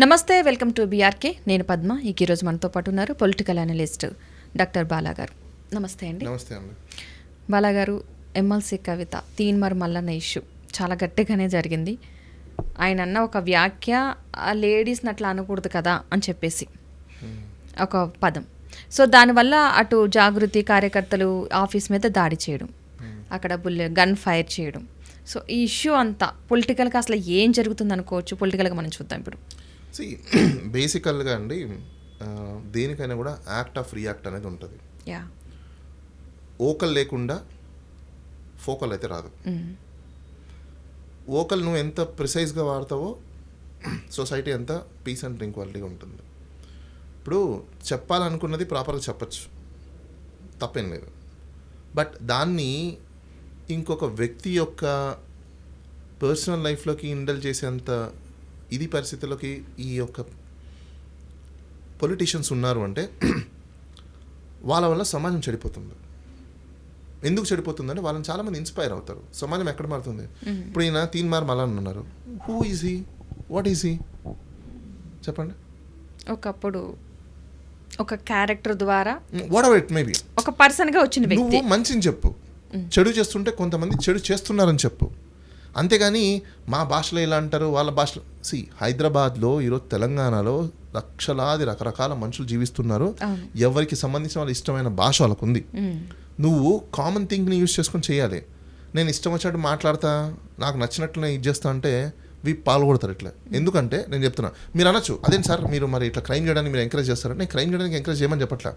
నమస్తే, welcome to BRK. నేను పద్మ. ఈరోజు మనతో పాటు ఉన్నారు పొలిటికల్ అనలిస్ట్ డాక్టర్ బాలా గారు. నమస్తే అండి. నమస్తే అండి. బాలా గారు, ఎమ్మెల్సీ కవిత తీన్మార్ మల్లన్న ఇష్యూ చాలా గట్టిగానే జరిగింది. ఆయన అన్న ఒక వ్యాఖ్య లేడీస్ని అట్లా అనకూడదు కదా అని చెప్పేసి ఒక పదం. సో దానివల్ల అటు జాగృతి కార్యకర్తలు ఆఫీస్ మీద దాడి చేయడం, అక్కడ గన్ ఫైర్ చేయడం. సో ఈ ఇష్యూ అంతా పొలిటికల్గా అసలు ఏం జరుగుతుంది అనుకోవచ్చు? పొలిటికల్గా మనం చూద్దాం ఇప్పుడు. బేసికల్గా అండి, దేనికైనా కూడా యాక్ట్ ఆఫ్ రియాక్ట్ అనేది ఉంటుంది. ఓకల్ లేకుండా ఫోకల్ అయితే రాదు. ఓకల్ నువ్వు ఎంత ప్రిసైజ్గా వాడతావో సొసైటీ అంత పీస్ అండ్ ట్రంక్వాలిటీగా ఉంటుంది. ఇప్పుడు చెప్పాలనుకున్నది ప్రాపర్గా చెప్పచ్చు, తప్పేం లేదు. బట్ దాన్ని ఇంకొక వ్యక్తి యొక్క పర్సనల్ లైఫ్లోకి ఇండల్ చేసేంత ఇది పరిస్థితుల్లోకి ఈ యొక్క పొలిటీషియన్స్ ఉన్నారు అంటే వాళ్ళ వల్ల సమాజం చెడిపోతుంది. ఎందుకు చెడిపోతుందంటే వాళ్ళని చాలామంది ఇన్స్పైర్ అవుతారు. సమాజం ఎక్కడ మారుతుంది? ఇప్పుడు ఈయన తీన్మార్ మల్లన్న ఉన్నారు. Who is he? What is he? చెప్పండి. ఒకప్పుడు ఒక క్యారెక్టర్ ద్వారా what ever it may be ఒక పర్సన్గా వచ్చిన వ్యక్తి. నువ్వు మంచిని చెప్పు, చెడు చేస్తుంటే కొంతమంది చెడు చేస్తున్నారని చెప్పు. అంతేగాని మా భాషలో ఇలా అంటారు, వాళ్ళ భాషలో. హైదరాబాద్లో ఈరోజు తెలంగాణలో లక్షలాది రకరకాల మనుషులు జీవిస్తున్నారు. ఎవరికి సంబంధించిన వాళ్ళ ఇష్టమైన భాష వాళ్ళకు ఉంది. నువ్వు కామన్ థింగ్ని యూజ్ చేసుకొని చేయాలి. నేను ఇష్టం వచ్చినట్టు మాట్లాడతా, నాకు నచ్చినట్లు ఇది చేస్తా అంటే పాల్గొడతారు ఇట్లా. ఎందుకంటే నేను చెప్తున్నా, మీరు అనొచ్చు అదేంటి సార్ మీరు మరి ఇట్లా క్రైమ్ చేయడానికి మీరు ఎంకరేజ్ చేస్తారంటే, నేను క్రైమ్ చేయడానికి ఎంకరేజ్ చేయమని చెప్పట్లా.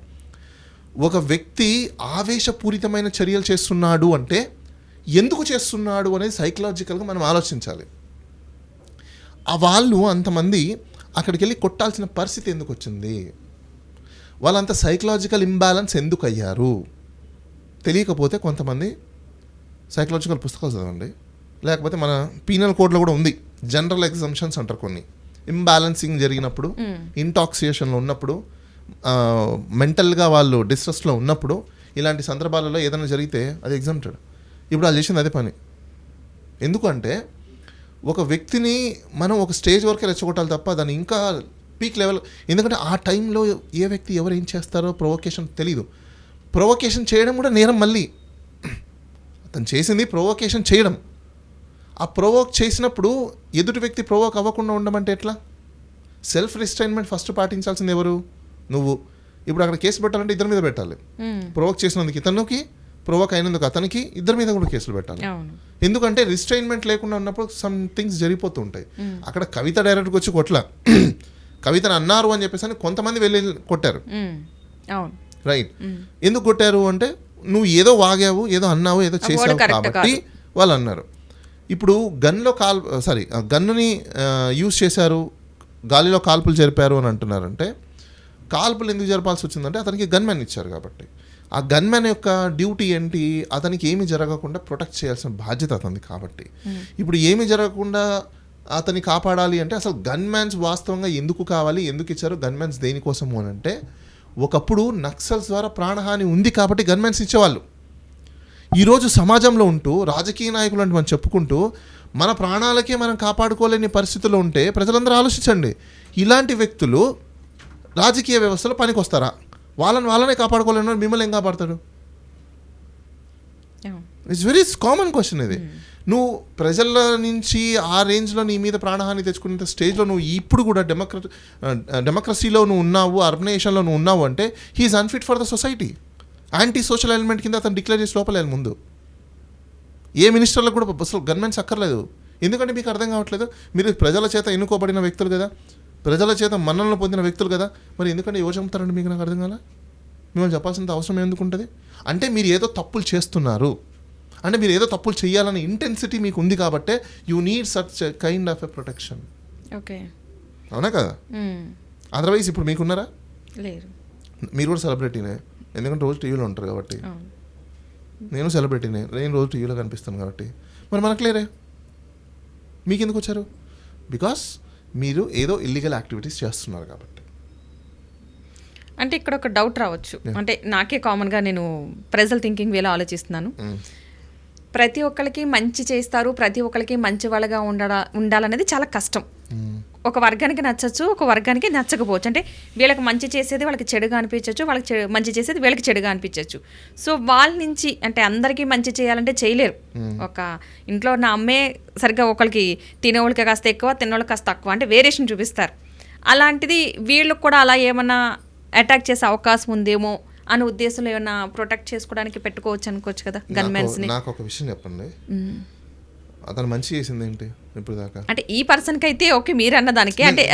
ఒక వ్యక్తి ఆవేశపూరితమైన చర్యలు చేస్తున్నాడు అంటే ఎందుకు చేస్తున్నాడు అనేది సైకలాజికల్గా మనం ఆలోచించాలి. వాళ్ళు అంతమంది అక్కడికి వెళ్ళి కొట్టాల్సిన పరిస్థితి ఎందుకు వచ్చింది? వాళ్ళంత సైకలాజికల్ ఇంబ్యాలెన్స్ ఎందుకు అయ్యారు? తెలియకపోతే కొంతమంది సైకలాజికల్ పుస్తకాలు చదవండి, లేకపోతే మన పీనల్ కోడ్లో కూడా ఉంది, జనరల్ ఎగ్జంప్షన్స్ అంటారు. కొన్ని ఇంబ్యాలెన్సింగ్ జరిగినప్పుడు, ఇంటాక్సియేషన్లో ఉన్నప్పుడు, మెంటల్గా వాళ్ళు డిస్ట్రెస్లో ఉన్నప్పుడు, ఇలాంటి సందర్భాలలో ఏదైనా జరిగితే అది ఎగ్జామ్టెడ్. ఇప్పుడు వాళ్ళు చేసింది అదే పని. ఎందుకంటే ఒక వ్యక్తిని మనం ఒక స్టేజ్ వరకే రెచ్చగొట్టాలి తప్ప దాన్ని ఇంకా పీక్ లెవెల్. ఎందుకంటే ఆ టైంలో ఏ వ్యక్తి ఎవరు ఏం చేస్తారో ప్రొవొకేషన్ తెలీదు. ప్రొవొకేషన్ చేయడం కూడా నేరం. మళ్ళీ అతను చేసింది ప్రొవొకేషన్ చేయడం. ఆ ప్రొవోక్ చేసినప్పుడు ఎదుటి వ్యక్తి ప్రొవోక్ అవ్వకుండా ఉండమంటే ఎట్లా? సెల్ఫ్ రిస్ట్రైన్మెంట్ ఫస్ట్ పాటించాల్సింది ఎవరు? నువ్వు. ఇప్పుడు అక్కడ కేసు పెట్టాలంటే ఇద్దరి మీద పెట్టాలి. ప్రొవోక్ చేసినందుకు ఇతనికి, ప్రొవోక్ అయినందుకు అతనికి, ఇద్దరి మీద కూడా కేసులు పెట్టాలి. ఎందుకంటే రిస్ట్రైన్మెంట్ లేకుండా ఉన్నప్పుడు సమ్ థింగ్స్ జరిగిపోతూ ఉంటాయి. అక్కడ కవిత డైరెక్ట్గా వచ్చి కొట్ల, కవితను అన్నారు అని చెప్పేసి కొంతమంది వెళ్ళి కొట్టారు. రైట్. ఎందుకు కొట్టారు అంటే నువ్వు ఏదో వాగావు, ఏదో అన్నావు, ఏదో చేసావు కాబట్టి వాళ్ళు అన్నారు. ఇప్పుడు గన్నుని యూజ్ చేశారు, గాలిలో కాల్పులు జరిపారు అని అంటున్నారంటే, కాల్పులు ఎందుకు జరపాల్సి వచ్చిందంటే అతనికి గన్మ్యాన్ ఇచ్చారు కాబట్టి. ఆ గన్మ్యాన్ యొక్క డ్యూటీ ఏంటి? అతనికి ఏమి జరగకుండా ప్రొటెక్ట్ చేయాల్సిన బాధ్యత అతనిది కాబట్టి. ఇప్పుడు ఏమి జరగకుండా అతన్ని కాపాడాలి అంటే అసలు గన్మ్యాన్స్ వాస్తవంగా ఎందుకు కావాలి, ఎందుకు ఇచ్చారు గన్మ్యాన్స్ దేనికోసము అని అంటే, ఒకప్పుడు నక్సల్స్ ద్వారా ప్రాణహాని ఉంది కాబట్టి గన్మ్యాన్స్ ఇచ్చేవాళ్ళు. ఈరోజు సమాజంలో ఉంటూ రాజకీయ నాయకులు అంటే మనం చెప్పుకుంటూ మన ప్రాణాలకే మనం కాపాడుకోలేని పరిస్థితుల్లో ఉంటే ప్రజలందరూ ఆలోచించండి, ఇలాంటి వ్యక్తులు రాజకీయ వ్యవస్థలో పనికి వస్తారా? వాళ్ళనే కాపాడుకోలేని మిమ్మల్ని ఏం కాపాడతాడు? ఇట్స్ వెరీ కామన్ క్వశ్చన్ ఇది. నువ్వు ప్రజల నుంచి ఆ రేంజ్లో నీ మీద ప్రాణహాని తెచ్చుకునే స్టేజ్లో నువ్వు ఇప్పుడు కూడా డెమోక్రసీలో నువ్వు ఉన్నావు, అర్బనైజేషన్లో నువ్వు ఉన్నావు అంటే he is unfit for the society. Anti social element కింద అతను డిక్లేర్ చేసి లోపలేదు. ముందు ఏ మినిస్టర్లకు కూడా అసలు గన్మెన్స్ అక్కర్లేదు. ఎందుకంటే మీకు అర్థం కావట్లేదు, మీరు ప్రజల చేత ఎన్నుకోబడిన వ్యక్తులు కదా, ప్రజల చేత మన్ననలు పొందిన వ్యక్తులు కదా, మరి ఎందుకంటే యువ చెప్తారండి? మీకు నాకు అర్థం కాల. మిమ్మల్ని చెప్పాల్సినంత అవసరం ఎందుకు ఉంటుంది? అంటే మీరు ఏదో తప్పులు చేస్తున్నారు, అంటే మీరు ఏదో తప్పులు చేయాలనే ఇంటెన్సిటీ మీకు ఉంది కాబట్టే you need such kind of a protection. Okay, అవునా కదా? అదర్వైజ్ ఇప్పుడు మీకున్నారా? లేరు. మీరు కూడా సెలబ్రిటీనే, ఎందుకంటే రోజు టీవీలో ఉంటారు కాబట్టి. నేను సెలబ్రిటీనే, నేను రోజు టీవీలో కనిపిస్తాను కాబట్టి. మరి మనకు లేరే, మీకు ఎందుకు వచ్చారు? బికాస్ మీరు ఏదో ఇల్లీగల్ యాక్టివిటీస్ చేస్తున్నారు కాబట్టి. అంటే ఇక్కడ ఒక డౌట్ రావచ్చు, అంటే నాకే కామన్గా నేను ప్రెజల్ థింకింగ్ వేలో ఆలోచిస్తున్నాను. ప్రతి ఒక్కరికి మంచి చేస్తారు, ప్రతి ఒక్కరికి మంచి వాళ్ళగా ఉండాలనేది చాలా కష్టం. ఒక వర్గానికి నచ్చచ్చు, ఒక వర్గానికి నచ్చకపోవచ్చు. అంటే వీళ్ళకి మంచి చేసేది వాళ్ళకి చెడుగా అనిపించవచ్చు, వాళ్ళకి మంచి చేసేది వీళ్ళకి చెడుగా అనిపించవచ్చు. సో వాళ్ళ నుంచి అంటే అందరికీ మంచి చేయాలంటే చేయలేరు. ఒక ఇంట్లో ఉన్న అమ్మే సరిగ్గా ఒకరికి తినేవాళ్ళకి కాస్త ఎక్కువ, తినేవాళ్ళకి కాస్త తక్కువ అంటే వేరియేషన్ చూపిస్తారు. అలాంటిది వీళ్ళకి కూడా అలా ఏమన్నా అటాక్ చేసే అవకాశం ఉందేమో అనే ఉద్దేశంలో ఏమైనా ప్రొటెక్ట్ చేసుకోవడానికి పెట్టుకోవచ్చు అనుకోవచ్చు కదా గన్మెన్స్ని. నాకు ఒక విషయం చెప్పండి, అతను మంచి చేసింది ఏంటి ఇప్పుడు దాకా? అంటే ఈ పర్సన్కి అయితే ఓకే మీరు అన్న దానికి అంటే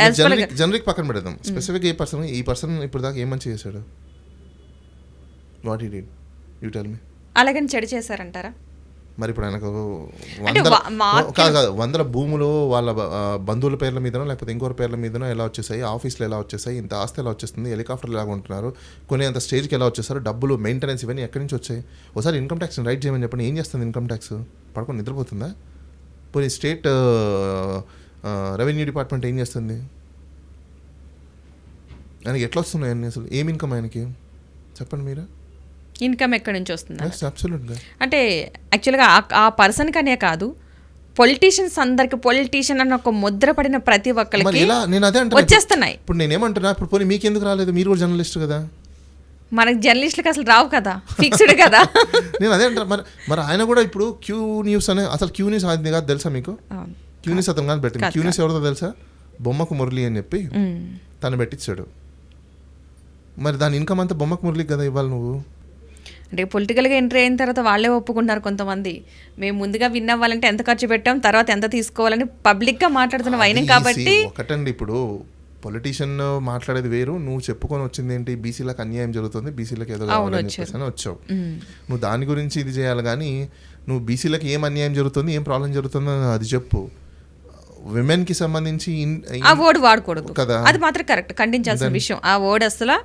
జనరిక్ పక్కన పెడదాం, స్పెసిఫిక్ ఈ పర్సన్ ఇప్పుడు దాకా ఏం మంచి చేశాడు? What he did you tell me. అలాగని చెడు చేశారంటారా? మరి ఇప్పుడు ఆయనకు వందల భూములు వాళ్ళ బంధువుల పేర్ల మీదనో లేకపోతే ఇంకోరి పేర్ల మీదనో ఎలా వచ్చేసాయి, ఆఫీస్లో ఎలా వచ్చేసాయి, ఇంత ఆస్తి ఎలా వచ్చేస్తుంది, హెలికాప్టర్లు ఎలా ఉంటున్నారు, కొన్ని అంత స్టేజ్కి ఎలా వచ్చేసారు, డబ్బులు మెయింటెనెన్స్ ఇవన్నీ ఎక్కడి నుంచి వచ్చాయి? ఒకసారి ఇన్కమ్ ట్యాక్స్ని రైట్ చేయమని చెప్పండి. ఏం చేస్తుంది ఇన్కమ్ ట్యాక్స్? పడుకొని నిద్రపోతుందా? పోనీ స్టేట్ రెవెన్యూ డిపార్ట్మెంట్ ఏం చేస్తుంది? ఆయనకి ఎట్లా వస్తున్నాయి అన్నీ? అసలు ఏం ఇన్కమ్ ఆయనకి చెప్పండి మీరు. ఇన్కమ్ ఎక్కడి నుంచి వస్తుంది అబ్సల్యూట్గా అంటే యాక్చువల్గా ఆ పర్సన్కి అనే కాదు, పొలిటీషియన్స్ అందరికి పొలిటీషియన్ అన్న ఒక ముద్ర పడిన ప్రతి ఒక్కరికి వచ్చేస్తున్నాయి. ఇప్పుడు నేనేమంటున్నా, ఇప్పుడు పోనీ మీకు ఎందుకు రాలేదు? మీరు కూడా జర్నలిస్ట్ కదా. మనకి జర్నలిస్టులకు అసలు రావు కదా, ఫిక్స్డ్ కదా. నేను అదే అంటారు. మరి ఆయన కూడా ఇప్పుడు క్యూ న్యూస్ అనే, అసలు క్యూ న్యూస్ అది కాదు తెలుసా మీకు? క్యూ న్యూస్ అతను కానీ పెట్టింది. క్యూ న్యూస్ ఎవరితో తెలుసా? బొమ్మకు మురళి అని చెప్పి తను పెట్టించాడు. మరి దాని ఇన్కమ్ అంతా బొమ్మకు మురళికి కదా ఇవ్వాలి నువ్వు. అంటే పొలిటికల్గా ఎంట్రీ అయిన తర్వాత వాళ్ళే ఒప్పుకుంటున్నారు కొంతమంది. మేము ముందుగా విన్ అవ్వాలంటే ఎంత ఖర్చు పెట్టాం, తర్వాత ఎంత తీసుకోవాలని పబ్లిక్గా మాట్లాడుతున్న వైనం కాబట్టి. ఒకటండి, ఇప్పుడు పొలిటీషియన్ మాట్లాడేది వేరు, నువ్వు చెప్పుకొని వచ్చింది ఏంటి, బీసీలకు అన్యాయం జరుగుతుంది, బీసీలకు ఏదో కావాలని వచ్చావు. నువ్వు దాని గురించి ఇది చేయాలి కానీ నువ్వు బీసీలకు ఏం అన్యాయం జరుగుతుంది, ఏం ప్రాబ్లం జరుగుతుందో అది చెప్పు. విమెన్ కి సంబంధించి ఆ వర్డ్ వాడకూడదు కదా, అది మాత్రం కరెక్ట్, ఖండించాల్సిన విషయం. ఆ వర్డ్ అసలు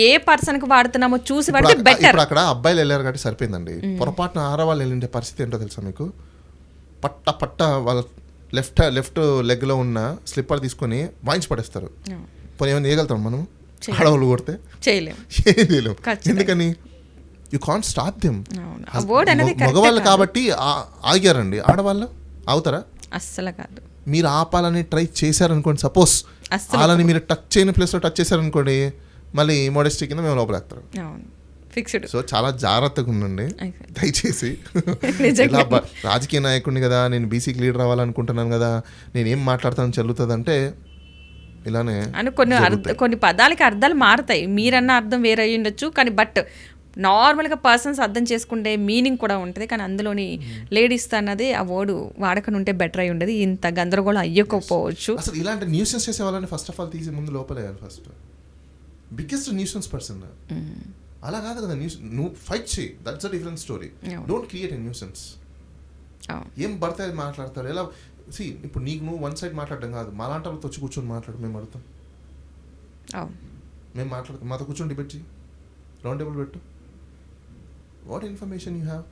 ఏ పర్సన్ కి వాడుతున్నామో చూసి వాడితే బెటర్. అక్కడ అబ్బాయిలు వెళ్ళారు కాబట్టి సరిపోయిందండి. పొరపాటున ఆడవాళ్ళు వెళ్ళిండే పరిస్థితి ఏంటో తెలుసా మీకు? పట్ట వాళ్ళ లెఫ్ట్ లెగ్ లో ఉన్న స్లిప్పర్ తీసుకొని వాయించి పడేస్తారు. పోనీ ఏమైనా చేయగలుగుతాం మనం? ఆడవాళ్ళు కొడితే చేయలేము. ఎందుకని? You can't stop them. మగవాళ్ళు కాబట్టి ఆగారండి, ఆడవాళ్ళు ఆగుతారా? అస్సలు కాదు. మీరు ఆపాలని ట్రై చేశారనుకోండి, సపోజ్ వాళ్ళని మీరు టచ్ చేయని ప్లేస్లో టచ్ చేశారనుకోండి, మళ్ళీ మోడెస్టీ కింద మేము లోపలేస్తారు. ఫిక్స్డ్. సో చాలా జాగ్రత్తగా ఉండండి దయచేసి. ఇలా రాజకీయ నాయకుడిని కదా, నేను బీసీకి లీడర్ అవ్వాలనుకుంటున్నాను కదా, నేను ఏం మాట్లాడతాను చెల్లుతుంది అంటే ఇలానే అని కొన్ని పదాలకి అర్థాలు మారుతాయి. మీరన్న అర్థం వేరే అయ్యి ఉండొచ్చు, కానీ బట్ నార్మల్గా పర్సన్స్ అర్థం చేసుకుంటే మీనింగ్ కూడా ఉంటుంది. కానీ అందులోని లేడీస్ అన్నది ఆ వర్డ్ వాడకని ఉంటే బెటర్ అయి ఉండదు, ఇంత గందరగోళం అయ్యకపోవచ్చు. అసలు ఇలాంటి న్యూసెన్స్ చేసే వాళ్ళని ఫస్ట్ ఆఫ్ ఆల్ తీసి ముందు లోపలేయాలి. ఫస్ట్ బిగ్గెస్ట్ న్యూసెన్స్ పర్సన్ అలా కాదు కదా. నువ్వు ఫైట్ చేయి, that's a different story. Don't create a nuisance. ఏం పడితే అది మాట్లాడతారు. ఎలా ఇప్పుడు నీకు నువ్వు వన్ సైడ్ మాట్లాడడం కాదు, మాలాంటి వాళ్ళతో వచ్చి కూర్చొని మాట్లాడు, మేము అడుగుతాం, మేము మాట్లాడతాం, మాతో కూర్చొని డిబేట్ చేయి, రౌండ్ టేబుల్ పెట్టు. What information you have?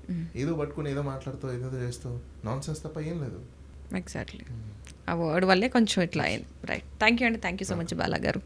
ఏదో పట్టుకుని ఏదో మాట్లాడుతావు, ఏదో చేస్తావు, నాన్ సెన్స్ తప్ప ఏం లేదు. ఎగ్జాక్ట్లీ. ఆ వర్డ్ వల్లే కొంచెం ఇట్లా అయింది. రైట్. థ్యాంక్ యూ అండి, thank you so much Bala గారు.